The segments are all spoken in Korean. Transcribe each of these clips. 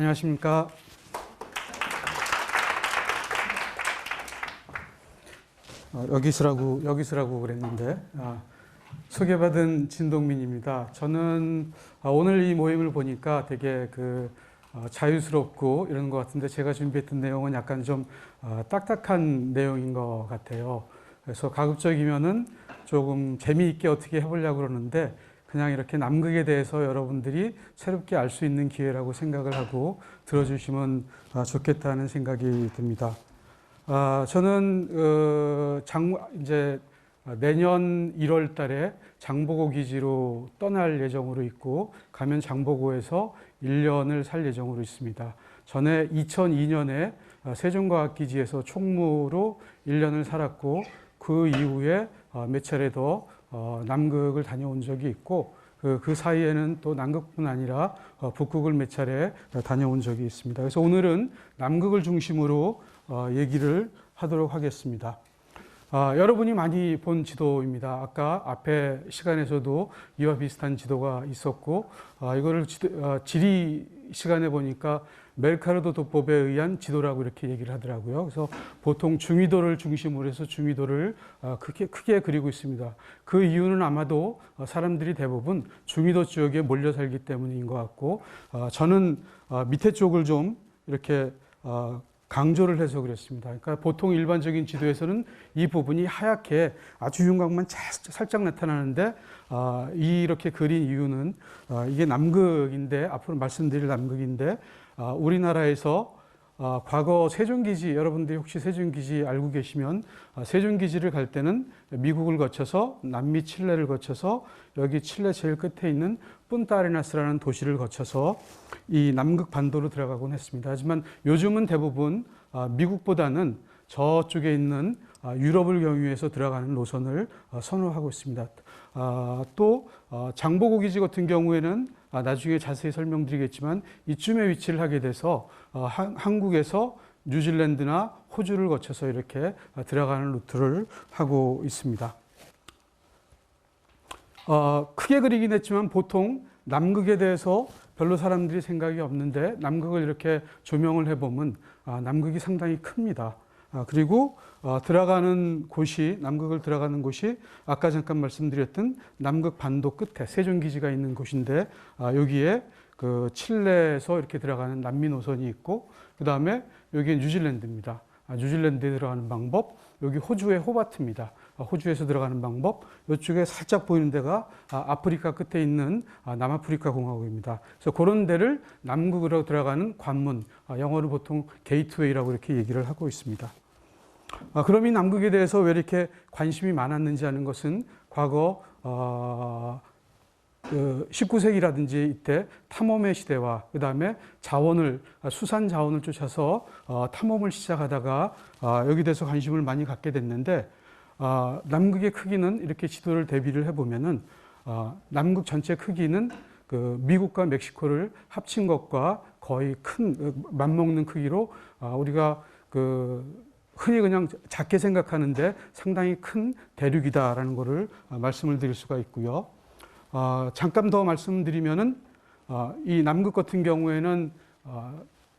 안녕하십니까. 여기 있으라고 그랬는데, 소개받은 진동민입니다. 저는 오늘 이 모임을 보니까 되게 자유스럽고 이런 것 같은데, 제가 준비했던 내용은 약간 좀 딱딱한 내용인 것 같아요. 그래서 가급적이면은 조금 재미있게 어떻게 해보려고 그러는데, 그냥 이렇게 남극에 대해서 여러분들이 새롭게 알 수 있는 기회라고 생각을 하고 들어주시면 좋겠다는 생각이 듭니다. 저는 이제 내년 1월 달에 장보고 기지로 떠날 예정으로 있고, 가면 장보고에서 1년을 살 예정으로 있습니다. 전에 2002년에 세종과학기지에서 총무로 1년을 살았고, 그 이후에 몇 차례 더 남극을 다녀온 적이 있고, 그 사이에는 또 남극뿐 아니라 북극을 몇 차례 다녀온 적이 있습니다. 그래서 오늘은 남극을 중심으로 얘기를 하도록 하겠습니다. 여러분이 많이 본 지도입니다. 아까 앞에 시간에서도 이와 비슷한 지도가 있었고, 이거를 지리 시간에 보니까 멜카르도 도법에 의한 지도라고 이렇게 얘기를 하더라고요. 그래서 보통 중위도를 중심으로 해서 중위도를 크게 그리고 있습니다. 그 이유는 아마도 사람들이 대부분 중위도 지역에 몰려 살기 때문인 것 같고, 저는 밑에 쪽을 좀 이렇게 강조를 해서 그랬습니다. 그러니까 보통 일반적인 지도에서는 이 부분이 하얗게 아주 윤곽만 살짝 나타나는데, 이렇게 그린 이유는 이게 남극인데, 앞으로 말씀드릴 남극인데, 우리나라에서 과거 세종기지, 여러분들이 혹시 세종기지 알고 계시면, 세종기지를 갈 때는 미국을 거쳐서 남미 칠레를 거쳐서 여기 칠레 제일 끝에 있는 푼타아레나스라는 도시를 거쳐서 이 남극 반도로 들어가곤 했습니다. 하지만 요즘은 대부분 미국보다는 저쪽에 있는 유럽을 경유해서 들어가는 노선을 선호하고 있습니다. 또 장보고 기지 같은 경우에는 나중에 자세히 설명드리겠지만, 이쯤에 위치를 하게 돼서 한국에서 뉴질랜드나 호주를 거쳐서 이렇게 들어가는 루트를 하고 있습니다. 크게 그리긴 했지만 보통 남극에 대해서 별로 사람들이 생각이 없는데, 남극을 이렇게 조명을 해보면 남극이 상당히 큽니다. 그리고 들어가는 곳이, 남극을 들어가는 곳이 아까 잠깐 말씀드렸던 남극 반도 끝에 세종기지가 있는 곳인데, 여기에 그 칠레에서 이렇게 들어가는 남미 노선이 있고, 그 다음에 여기 뉴질랜드입니다. 뉴질랜드에 들어가는 방법, 여기 호주의 호바트입니다. 호주에서 들어가는 방법, 이쪽에 살짝 보이는 데가 아프리카 끝에 있는 남아프리카 공화국입니다. 그래서 그런 데를 남극으로 들어가는 관문, 영어로 보통 게이트웨이라고 이렇게 얘기를 하고 있습니다. 그럼 이 남극에 대해서 왜 이렇게 관심이 많았는지 하는 것은, 과거 19세기라든지 이때 탐험의 시대와 그 다음에 수산 자원을 쫓아서 탐험을 시작하다가 여기 대해서 관심을 많이 갖게 됐는데, 남극의 크기는 이렇게 지도를 대비를 해보면은, 남극 전체 크기는 미국과 멕시코를 합친 것과 거의 맞먹는 크기로, 우리가 흔히 그냥 작게 생각하는데 상당히 큰 대륙이다라는 것을 말씀을 드릴 수가 있고요. 잠깐 더 말씀드리면은, 이 남극 같은 경우에는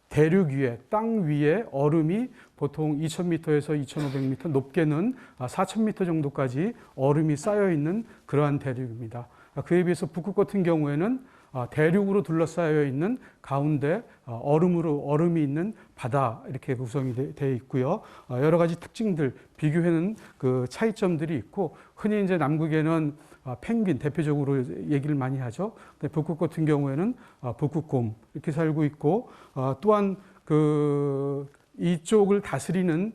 대륙 위에, 땅 위에 얼음이 보통 2000m에서 2500m, 높게는 4000m 정도까지 얼음이 쌓여 있는 그러한 대륙입니다. 그에 비해서 북극 같은 경우에는 대륙으로 둘러싸여 있는 가운데 얼음이 있는 바다, 이렇게 구성이 되어 있고요. 여러 가지 특징들, 비교해는 그 차이점들이 있고, 흔히 이제 남극에는 펭귄 대표적으로 얘기를 많이 하죠. 근데 북극 같은 경우에는 북극곰 이렇게 살고 있고, 또한 이쪽을 다스리는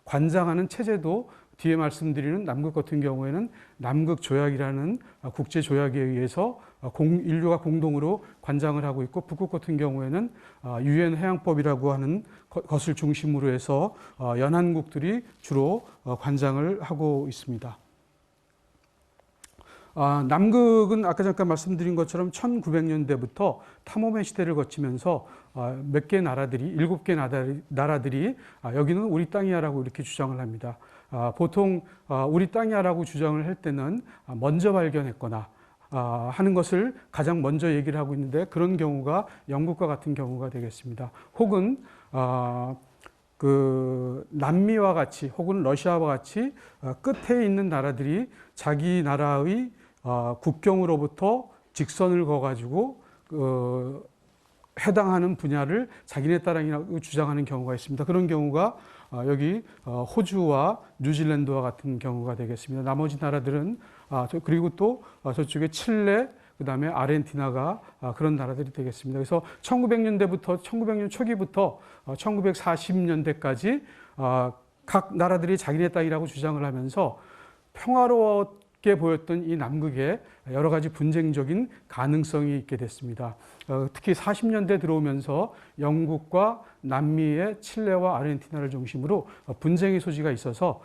관장하는 체제도 뒤에 말씀드리는 남극 같은 경우에는 남극조약이라는 국제조약에 의해서 인류가 공동으로 관장을 하고 있고, 북극 같은 경우에는 유엔 해양법이라고 하는 것을 중심으로 해서 연안국들이 주로 관장을 하고 있습니다. 남극은 아까 잠깐 말씀드린 것처럼 1900년대부터 탐험의 시대를 거치면서 몇 개 나라들이, 7개 나라들이 여기는 우리 땅이야라고 이렇게 주장을 합니다. 보통 우리 땅이야라고 주장을 할 때는 먼저 발견했거나 하는 것을 가장 먼저 얘기를 하고 있는데 그런 경우가 영국과 같은 경우가 되겠습니다. 혹은 그 남미와 같이 혹은 러시아와 같이 끝에 있는 나라들이 자기 나라의 국경으로부터 직선을 그어가지고 해당하는 분야를 자기네 땅이라고 주장하는 경우가 있습니다. 그런 경우가 여기 호주와 뉴질랜드와 같은 경우가 되겠습니다. 나머지 나라들은 그리고 또 저쪽에 칠레, 그 다음에 아르헨티나가 그런 나라들이 되겠습니다. 그래서 1900년대부터 1900년 초기부터 1940년대까지 각 나라들이 자기네 땅이라고 주장을 하면서 평화롭게 보였던 이 남극에 여러 가지 분쟁적인 가능성이 있게 됐습니다. 특히 40년대 들어오면서 영국과 남미의 칠레와 아르헨티나를 중심으로 분쟁의 소지가 있어서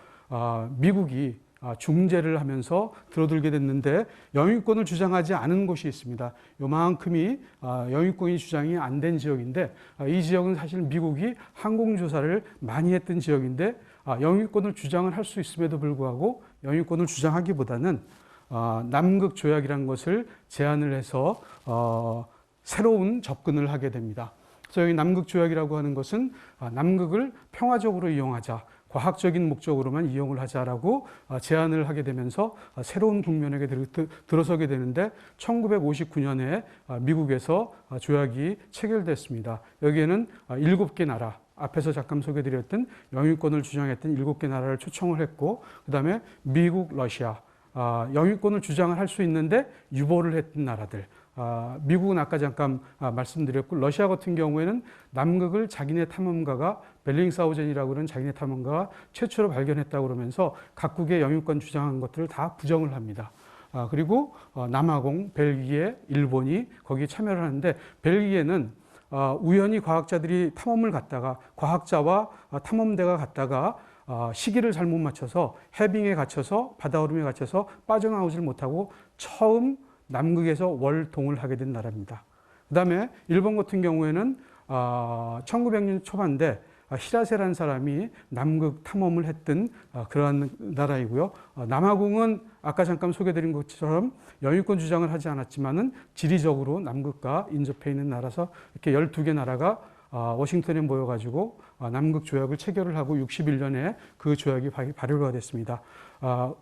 미국이 중재를 하면서 들어들게 됐는데 영유권을 주장하지 않은 곳이 있습니다. 요만큼이 영유권이 주장이 안 된 지역인데 이 지역은 사실 미국이 항공조사를 많이 했던 지역인데 영유권을 주장을 할 수 있음에도 불구하고 영유권을 주장하기보다는 남극 조약이라는 것을 제안을 해서 새로운 접근을 하게 됩니다. 그래서 여기 남극 조약이라고 하는 것은 남극을 평화적으로 이용하자, 과학적인 목적으로만 이용을 하자라고 제안을 하게 되면서 새로운 국면에 들어서게 되는데 1959년에 미국에서 조약이 체결됐습니다. 여기에는 7개 나라, 앞에서 잠깐 소개드렸던 영유권을 주장했던 7개 나라를 초청을 했고 그 다음에 미국, 러시아, 영유권을 주장을 할 수 있는데 유보를 했던 나라들, 미국은 아까 잠깐 말씀드렸고 러시아 같은 경우에는 남극을 자기네 탐험가가 벨링사우젠이라고 하는 자기네 탐험가가 최초로 발견했다고 그러면서 각국의 영유권 주장한 것들을 다 부정을 합니다. 그리고 남아공, 벨기에, 일본이 거기에 참여를 하는데 벨기에는 우연히 과학자들이 탐험을 갔다가 과학자와 탐험대가 갔다가 시기를 잘못 맞춰서 해빙에 갇혀서 바다오름에 갇혀서 빠져나오질 못하고 처음 남극에서 월동을 하게 된 나라입니다. 그 다음에 일본 같은 경우에는 1900년 초반대 히라세라는 사람이 남극 탐험을 했던 그러한 나라이고요. 남아공은 아까 잠깐 소개드린 것처럼 영유권 주장을 하지 않았지만은 지리적으로 남극과 인접해 있는 나라서 이렇게 12개 나라가 워싱턴에 모여가지고 남극 조약을 체결을 하고 61년에 그 조약이 발효가 됐습니다.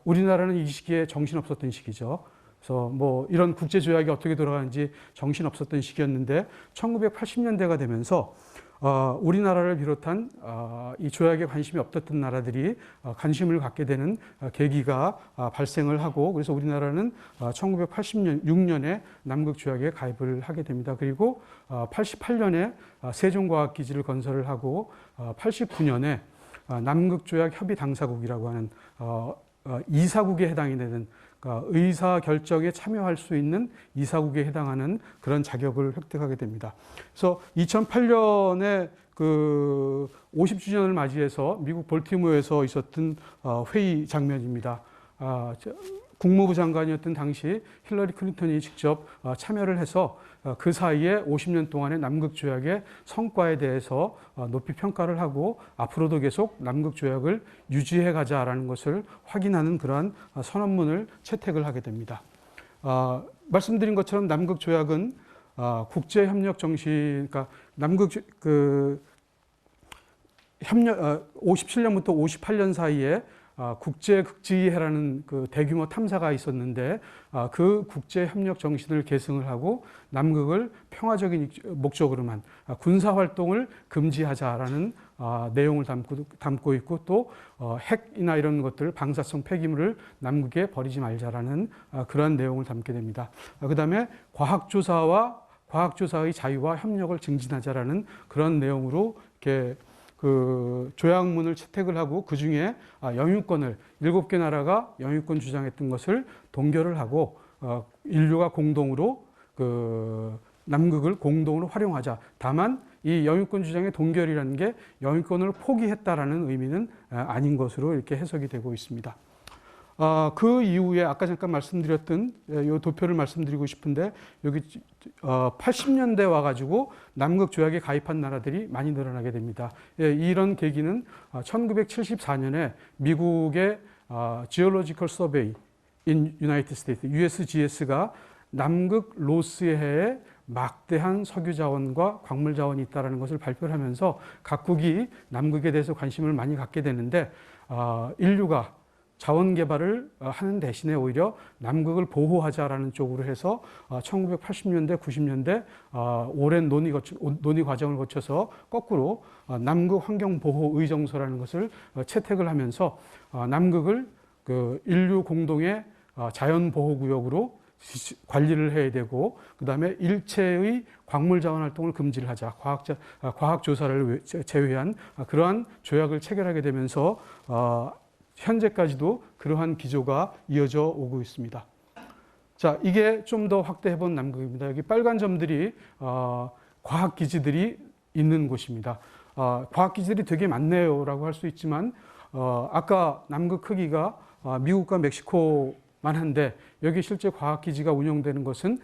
우리나라는 이 시기에 정신없었던 시기죠. 그래서 뭐 이런 국제 조약이 어떻게 돌아가는지 정신없었던 시기였는데 1980년대가 되면서 우리나라를 비롯한 이 조약에 관심이 없었던 나라들이 관심을 갖게 되는 계기가 발생을 하고 그래서 우리나라는 1986년에 남극 조약에 가입을 하게 됩니다. 그리고 88년에 세종과학기지를 건설을 하고 89년에 남극 조약 협의 당사국이라고 하는 이사국에 해당이 되는 의사 결정에 참여할 수 있는 이사국에 해당하는 그런 자격을 획득하게 됩니다. 그래서 2008년에 그 50주년을 맞이해서 미국 볼티모어에서 있었던 회의 장면입니다. 국무부 장관이었던 당시 힐러리 클린턴이 직접 참여를 해서 그 사이에 50년 동안의 남극 조약의 성과에 대해서 높이 평가를 하고 앞으로도 계속 남극 조약을 유지해 가자라는 것을 확인하는 그러한 선언문을 채택을 하게 됩니다. 말씀드린 것처럼 남극 조약은 국제 협력 정신, 그러니까 남극 협력 57년부터 58년 사이에 국제극지회라는 그 대규모 탐사가 있었는데 그 국제협력 정신을 계승을 하고 남극을 평화적인 목적으로만 군사활동을 금지하자라는 내용을 담고 있고 또 핵이나 이런 것들 방사성 폐기물을 남극에 버리지 말자라는 그러한 내용을 담게 됩니다. 그 다음에 과학조사의 자유와 협력을 증진하자라는 그런 내용으로 이렇게 그 조약문을 채택을 하고 그 중에 영유권을 7개 나라가 영유권 주장했던 것을 동결을 하고 인류가 공동으로 그 남극을 공동으로 활용하자. 다만 이 영유권 주장의 동결이라는 게 영유권을 포기했다라는 의미는 아닌 것으로 이렇게 해석이 되고 있습니다. 그 이후에 아까 잠깐 말씀드렸던 이 도표를 말씀드리고 싶은데 여기 80년대 와가지고 남극 조약에 가입한 나라들이 많이 늘어나게 됩니다. 이런 계기는 1974년에 미국의 Geological Survey in United States, USGS가 남극 로스해에 막대한 석유 자원과 광물 자원이 있다는 것을 발표를 하면서 각국이 남극에 대해서 관심을 많이 갖게 되는데 인류가 자원 개발을 하는 대신에 오히려 남극을 보호하자라는 쪽으로 해서 1980년대, 90년대 오랜 논의 과정을 거쳐서 거꾸로 남극 환경 보호 의정서라는 것을 채택을 하면서 남극을 그 인류 공동의 자연 보호 구역으로 관리를 해야 되고, 그 다음에 일체의 광물 자원 활동을 금지를 하자, 과학 조사를 제외한 그러한 조약을 체결하게 되면서 현재까지도 그러한 기조가 이어져 오고 있습니다. 자, 이게 좀 더 확대해 본 남극입니다. 여기 빨간 점들이 과학 기지들이 있는 곳입니다. 과학 기지들이 되게 많네요라고 할 수 있지만 아까 남극 크기가 미국과 멕시코만 한데 여기 실제 과학 기지가 운영되는 것은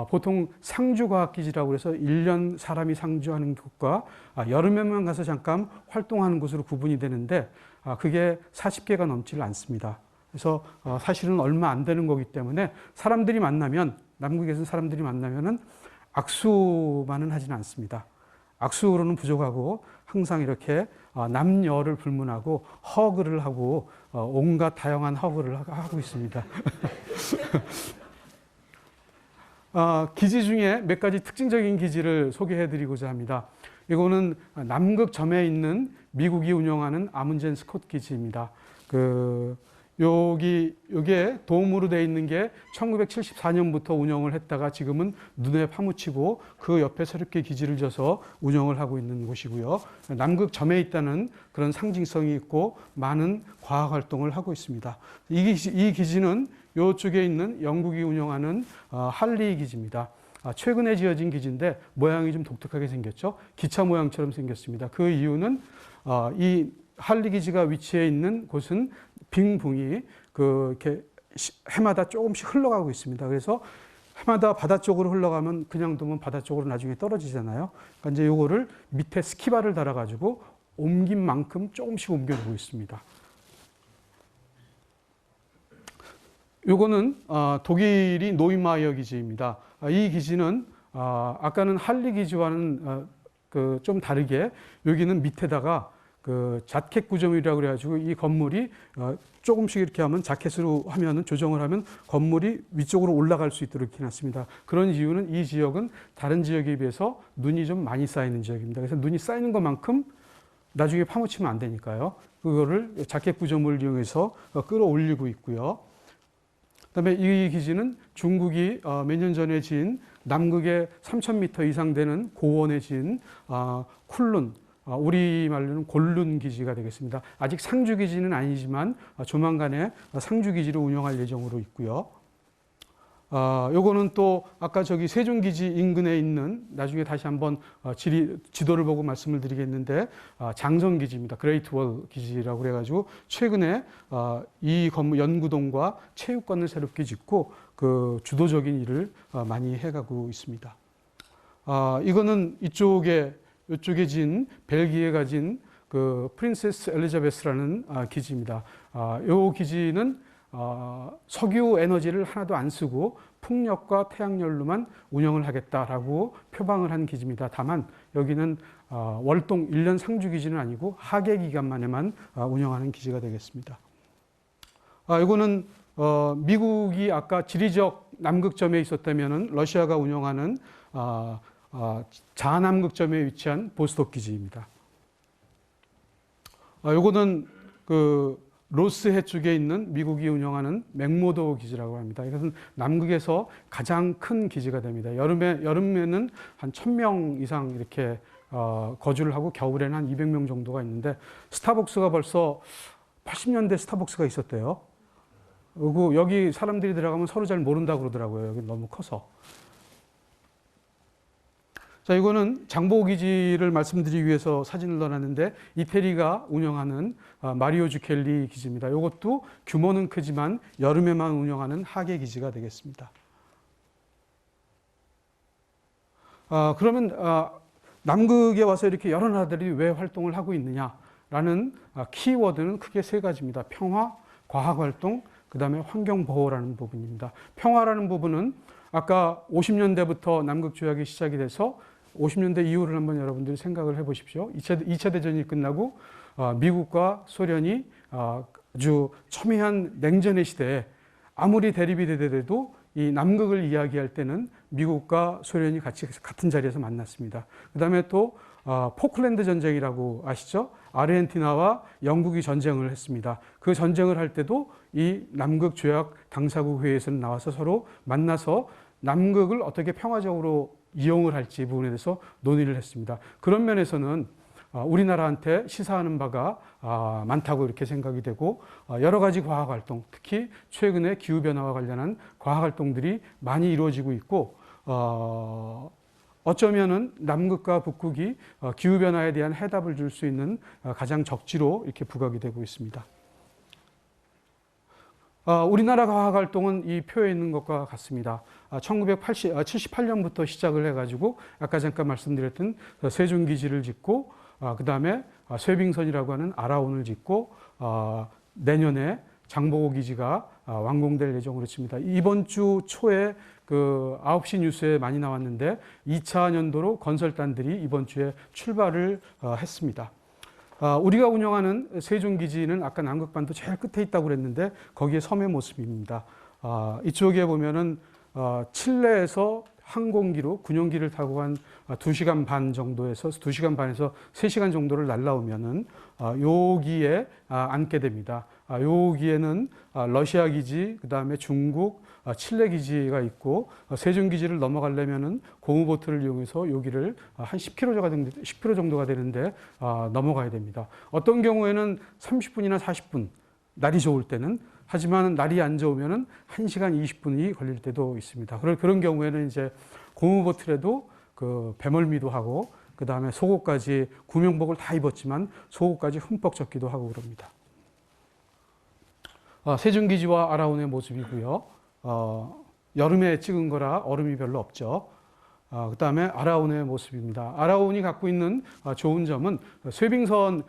보통 상주과학기지라고 해서 1년 사람이 상주하는 곳과 여름에만 가서 잠깐 활동하는 곳으로 구분이 되는데 그게 40개가 넘지를 않습니다. 그래서 사실은 얼마 안 되는 거기 때문에 사람들이 만나면, 남극에서는 사람들이 만나면은 악수만은 하지는 않습니다. 악수로는 부족하고 항상 이렇게 남녀를 불문하고 허그를 하고 온갖 다양한 허그를 하고 있습니다. 기지 중에 몇 가지 특징적인 기지를 소개해 드리고자 합니다. 이거는 남극 점에 있는 미국이 운영하는 아문젠 스콧 기지입니다. 요게 돔으로 되어 있는 게 1974년부터 운영을 했다가 지금은 눈에 파묻히고 그 옆에 새롭게 기지를 져서 운영을 하고 있는 곳이고요. 남극 점에 있다는 그런 상징성이 있고 많은 과학 활동을 하고 있습니다. 이 기지는 이쪽에 있는 영국이 운영하는 할리 기지입니다. 최근에 지어진 기지인데 모양이 좀 독특하게 생겼죠. 기차 모양처럼 생겼습니다. 그 이유는 이 할리 기지가 위치해 있는 곳은 빙붕이 이렇게 해마다 조금씩 흘러가고 있습니다. 그래서 해마다 바다 쪽으로 흘러가면 그냥 두면 바다 쪽으로 나중에 떨어지잖아요. 그러니까 이제 요거를 밑에 스키바를 달아가지고 옮긴 만큼 조금씩 옮겨주고 있습니다. 요거는 독일이 노인마이어 기지입니다. 이 기지는 아까는 할리 기지와는 좀 다르게 여기는 밑에다가 자켓 구조물이라고 그래가지고 이 건물이 조금씩 이렇게 하면 자켓으로 하면은 조정을 하면 건물이 위쪽으로 올라갈 수 있도록 이렇게 놨습니다. 그런 이유는 이 지역은 다른 지역에 비해서 눈이 좀 많이 쌓이는 지역입니다. 그래서 눈이 쌓이는 것만큼 나중에 파묻히면 안 되니까요. 그거를 자켓 구조물을 이용해서 끌어올리고 있고요. 그다음에 이 기지는 중국이 몇 년 전에 지은 남극에 3,000m 이상 되는 고원에 지은 쿤룬, 우리말로는 곤룬 기지가 되겠습니다. 아직 상주 기지는 아니지만 조만간에 상주 기지로 운영할 예정으로 있고요. 요거는 또 아까 저기 세종 기지 인근에 있는, 나중에 다시 한번 지도를 보고 말씀을 드리겠는데 장성 기지입니다. 그레이트 월 기지라고 그래가지고 최근에 이 건물 연구동과 체육관을 새롭게 짓고 그 주도적인 일을 많이 해가고 있습니다. 이거는 이쪽에 벨기에 가진 그 프린세스 엘리자베스라는 기지입니다. 이 기지는 석유 에너지를 하나도 안 쓰고 풍력과 태양열로만 운영을 하겠다라고 표방을 한 기지입니다. 다만 여기는 월동 1년 상주 기지는 아니고 하계 기간만에만 운영하는 기지가 되겠습니다. 이거는 미국이 아까 지리적 남극점에 있었다면은 러시아가 운영하는 자남극점에 위치한 보스톡 기지입니다. 요거는 로스해 쪽에 있는 미국이 운영하는 맥모도 기지라고 합니다. 이것은 남극에서 가장 큰 기지가 됩니다. 여름에는 한 1,000명 이상 이렇게 거주를 하고 겨울에는 한 200명 정도가 있는데 스타벅스가 벌써 80년대 스타벅스가 있었대요. 그리고 여기 사람들이 들어가면 서로 잘 모른다고 그러더라고요. 여기 너무 커서. 자, 이거는 장보기지를 말씀드리기 위해서 사진을 넣어놨는데 이태리가 운영하는 마리오 주켈리 기지입니다. 이것도 규모는 크지만 여름에만 운영하는 하계 기지가 되겠습니다. 그러면 남극에 와서 이렇게 여러 나라들이 왜 활동을 하고 있느냐라는 키워드는 크게 세 가지입니다. 평화, 과학활동, 그 다음에 환경보호라는 부분입니다. 평화라는 부분은 아까 50년대부터 남극 조약이 시작이 돼서 50년대 이후를 한번 여러분들이 생각을 해보십시오. 2차 대전이 끝나고 미국과 소련이 아주 첨예한 냉전의 시대에 아무리 대립이 되더라도 이 남극을 이야기할 때는 미국과 소련이 같은 자리에서 만났습니다. 그 다음에 또 포클랜드 전쟁이라고 아시죠? 아르헨티나와 영국이 전쟁을 했습니다. 그 전쟁을 할 때도 이 남극 조약 당사국 회의에서는 나와서 서로 만나서 남극을 어떻게 평화적으로 이용을 할지 부분에 대해서 논의를 했습니다. 그런 면에서는 우리나라한테 시사하는 바가 많다고 이렇게 생각이 되고, 여러 가지 과학활동, 특히 최근에 기후변화와 관련한 과학활동들이 많이 이루어지고 있고, 어쩌면은 남극과 북극이 기후변화에 대한 해답을 줄 수 있는 가장 적지로 이렇게 부각이 되고 있습니다. 우리나라 과학활동은 이 표에 있는 것과 같습니다. 1978년부터 시작을 해가지고 아까 잠깐 말씀드렸던 세종기지를 짓고, 그 다음에 쇠빙선이라고 하는 아라온을 짓고, 내년에 장보고 기지가 완공될 예정으로 칩니다. 이번 주 초에 그 9시 뉴스에 많이 나왔는데 2차 년도로 건설단들이 이번 주에 출발을 했습니다. 우리가 운영하는 세종기지는 아까 남극반도 제일 끝에 있다고 그랬는데 거기에 섬의 모습입니다. 이쪽에 보면은 칠레에서 항공기로 군용기를 타고 한 2시간 반 정도에서 2시간 반에서 3시간 정도를 날라오면은 여기에 앉게 됩니다. 여기에는 러시아 기지, 그 다음에 중국, 칠레 기지가 있고, 세종 기지를 넘어가려면은 고무보트를 이용해서 여기를 한 10km 정도가 되는데 넘어가야 됩니다. 어떤 경우에는 30분이나 40분, 날이 좋을 때는, 하지만 날이 안 좋으면은 1시간 20분이 걸릴 때도 있습니다. 그런 경우에는 이제 고무보트라도 그 배멀미도 하고, 그 다음에 속옷까지 구명복을 다 입었지만 속옷까지 흠뻑 젖기도 하고 그럽니다. 세종기지와 아라온의 모습이고요. 여름에 찍은 거라 얼음이 별로 없죠. 그 다음에 아라온의 모습입니다. 아라온이 갖고 있는 좋은 점은 쇠빙선,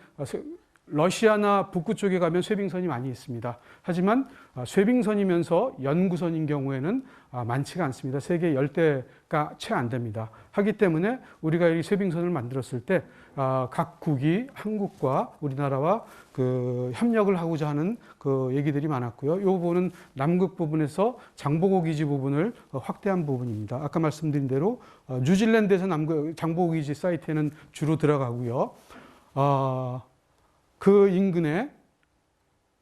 러시아나 북구 쪽에 가면 쇠빙선이 많이 있습니다. 하지만 쇠빙선이면서 연구선인 경우에는 많지가 않습니다. 세계 10대가 채 안 됩니다. 하기 때문에 우리가 이 쇠빙선을 만들었을 때 각 국이 한국과 우리나라와 그 협력을 하고자 하는 그 얘기들이 많았고요. 이 부분은 남극 부분에서 장보고 기지 부분을 확대한 부분입니다. 아까 말씀드린 대로 뉴질랜드에서 남극 장보고 기지 사이트에는 주로 들어가고요. 그 인근에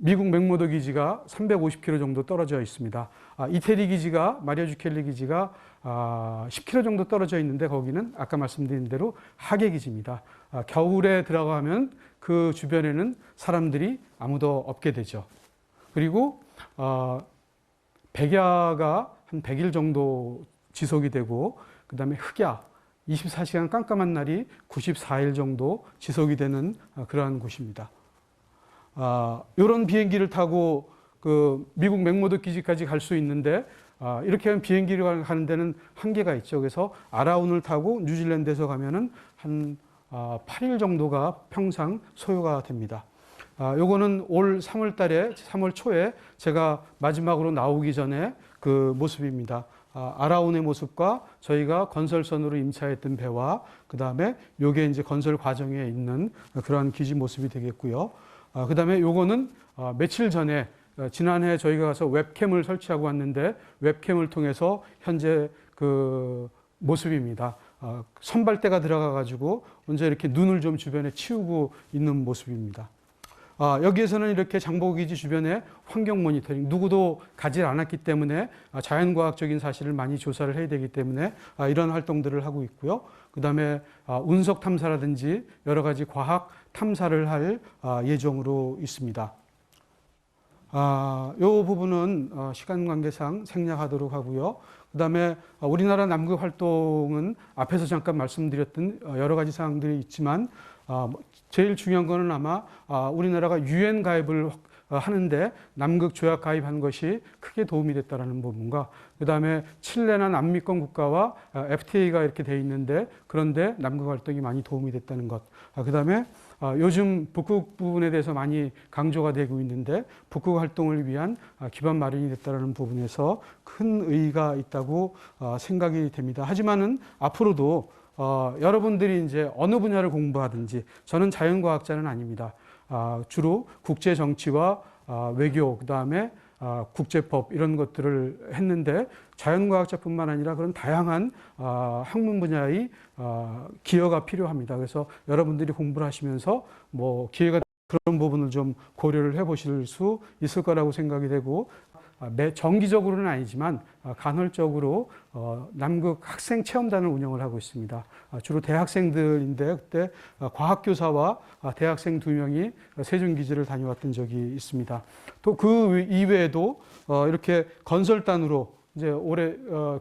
미국 맥모더 기지가 350km 정도 떨어져 있습니다. 이태리 기지가, 마리아주켈리 기지가 10km 정도 떨어져 있는데 거기는 아까 말씀드린 대로 하계 기지입니다. 겨울에 들어가면 그 주변에는 사람들이 아무도 없게 되죠. 그리고 백야가 한 100일 정도 지속이 되고, 그 다음에 흑야, 24시간 깜깜한 날이 94일 정도 지속이 되는 그러한 곳입니다. 이런 비행기를 타고 그 미국 맥모더 기지까지 갈 수 있는데, 이렇게 하면 비행기를 가는 데는 한계가 있죠. 그래서 아라운을 타고 뉴질랜드에서 가면은 한 8일 정도가 평상 소요가 됩니다. 요거는 올 3월 달에, 3월 초에 제가 마지막으로 나오기 전에 그 모습입니다. 아라온의 모습과 저희가 건설선으로 임차했던 배와, 그 다음에 요게 이제 건설 과정에 있는 그러한 기지 모습이 되겠고요. 그 다음에 요거는 며칠 전에, 지난해 저희가 가서 웹캠을 설치하고 왔는데 웹캠을 통해서 현재 그 모습입니다. 선발대가 들어가 가지고 먼저 이렇게 눈을 좀 주변에 치우고 있는 모습입니다. 여기에서는 이렇게 장보기지 주변에 환경 모니터링, 누구도 가지 않았기 때문에 자연과학적인 사실을 많이 조사를 해야 되기 때문에 이런 활동들을 하고 있고요. 그 다음에 운석 탐사라든지 여러 가지 과학 탐사를 할 예정으로 있습니다. 이 부분은 시간 관계상 생략하도록 하고요. 그 다음에 우리나라 남극 활동은 앞에서 잠깐 말씀드렸던 여러 가지 사항들이 있지만, 제일 중요한 거는 아마 우리나라가 UN 가입을 하는데 남극 조약 가입한 것이 크게 도움이 됐다라는 부분과, 그 다음에 칠레나 남미권 국가와 FTA가 이렇게 돼 있는데 그런데 남극 활동이 많이 도움이 됐다는 것, 그 다음에 요즘 북극 부분에 대해서 많이 강조가 되고 있는데 북극 활동을 위한 기반 마련이 됐다는 부분에서 큰 의의가 있다고 생각이 됩니다. 하지만은 앞으로도 여러분들이 이제 어느 분야를 공부하든지 저는 자연과학자는 아닙니다. 주로 국제 정치와 외교, 그다음에 국제법 이런 것들을 했는데 자연과학자뿐만 아니라 그런 다양한 학문 분야의 기여가 필요합니다. 그래서 여러분들이 공부를 하시면서 뭐 기회가 그런 부분을 좀 고려를 해보실 수 있을 거라고 생각이 되고 정기적으로는 아니지만 간헐적으로 남극 학생 체험단을 운영을 하고 있습니다. 주로 대학생들인데 그때 과학교사와 대학생 2명이 세종기지를 다녀왔던 적이 있습니다. 또 그 이외에도 이렇게 건설단으로 이제 올해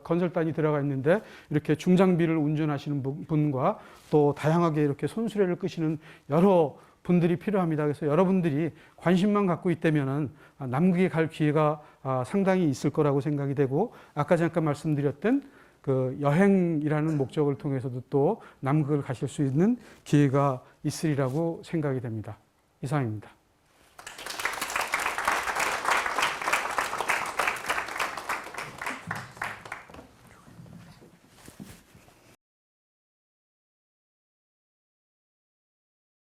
건설단이 들어가 있는데 이렇게 중장비를 운전하시는 분과 또 다양하게 이렇게 손수레를 끄시는 여러 분들이 필요합니다. 그래서 여러분들이 관심만 갖고 있다면은 남극에 갈 기회가 상당히 있을 거라고 생각이 되고 아까 잠깐 말씀드렸던 그 여행이라는 목적을 통해서도 또 남극을 가실 수 있는 기회가 있으리라고 생각이 됩니다. 이상입니다.